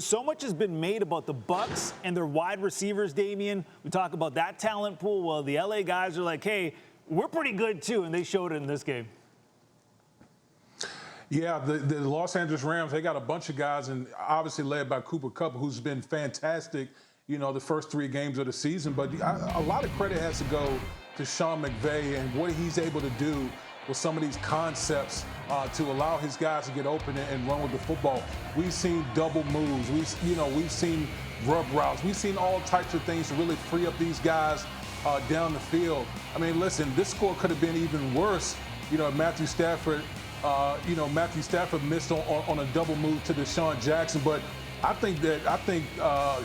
So much has been made about the Bucs and their wide receivers, Damien. We talk about that talent pool. Well, the LA guys are like, hey, we're pretty good too, and they showed it in this game. Yeah, the Los Angeles Rams, they got a bunch of guys, and obviously led by Cooper Kupp, who's been fantastic, the first 3 games of the season. But a lot of credit has to go to Sean McVay and what he's able to do with some of these concepts to allow his guys to get open and run with the football. We've seen double moves. We've seen rub routes. We've seen all types of things to really free up these guys down the field. I mean, listen, this score could have been even worse. Matthew Stafford missed on a double move to Deshaun Jackson. But I think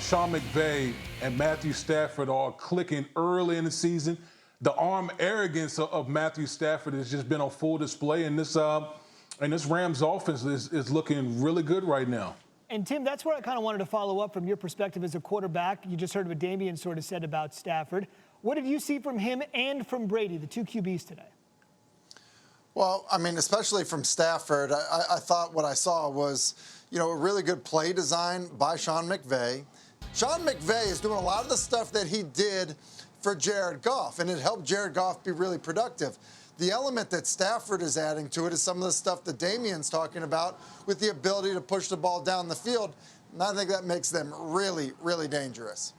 Sean McVay and Matthew Stafford are clicking early in the season. The arm arrogance of Matthew Stafford has just been on full display, and this Rams offense is looking really good right now. And Tim, that's where I kind of wanted to follow up from your perspective as a quarterback. You just heard what Damien sort of said about Stafford. What did you see from him and from Brady, the 2 QBs today? Well, I mean, especially from Stafford, I thought what I saw was, a really good play design by Sean McVay. Sean McVay is doing a lot of the stuff that he did for Jared Goff, and it helped Jared Goff be really productive. The element that Stafford is adding to it is some of the stuff that Damien's talking about with the ability to push the ball down the field, and I think that makes them really, really dangerous.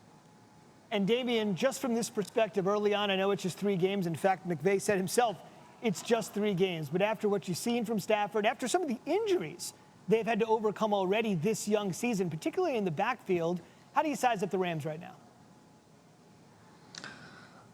And Damien, just from this perspective, early on, I know it's just 3 games. In fact, McVay said himself, it's just 3 games. But after what you've seen from Stafford, after some of the injuries they've had to overcome already this young season, particularly in the backfield, how do you size up the Rams right now?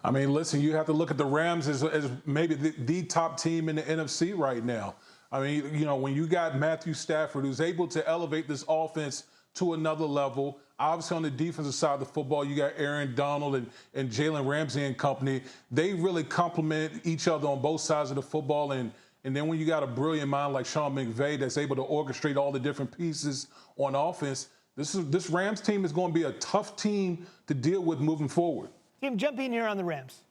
I mean, listen, you have to look at the Rams as maybe the top team in the NFC right now. I mean, when you got Matthew Stafford, who's able to elevate this offense to another level. Obviously, on the defensive side of the football, you got Aaron Donald and Jalen Ramsey and company. They really complement each other on both sides of the football. And then when you got a brilliant mind like Sean McVay that's able to orchestrate all the different pieces on offense, this Rams team is going to be a tough team to deal with moving forward. Tim, jump in here on the Rams.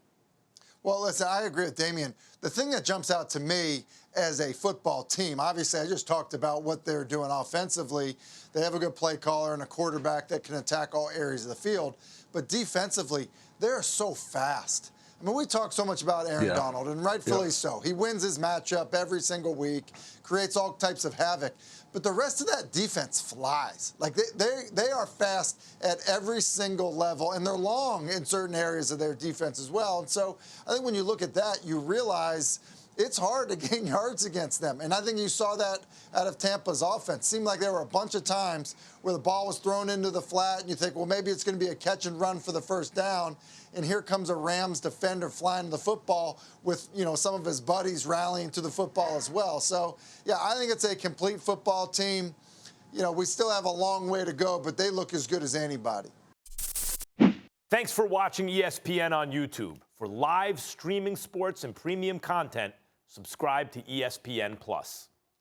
Well, listen, I agree with Damien. The thing that jumps out to me as a football team, obviously I just talked about what they're doing offensively. They have a good play caller and a quarterback that can attack all areas of the field. But defensively, they're so fast. I mean, we talk so much about Aaron Donald, and rightfully so. He wins his matchup every single week, creates all types of havoc. But the rest of that defense flies. Like, they are fast at every single level, and they're long in certain areas of their defense as well. And so I think when you look at that, you realize it's hard to gain yards against them. And I think you saw that out of Tampa's offense. Seemed like there were a bunch of times where the ball was thrown into the flat, and you think, well, maybe it's going to be a catch and run for the first down. And here comes a Rams defender flying the football with, some of his buddies rallying to the football as well. So, yeah, I think it's a complete football team. We still have a long way to go, but they look as good as anybody. Thanks for watching ESPN on YouTube. For live streaming sports and premium content, subscribe to ESPN+.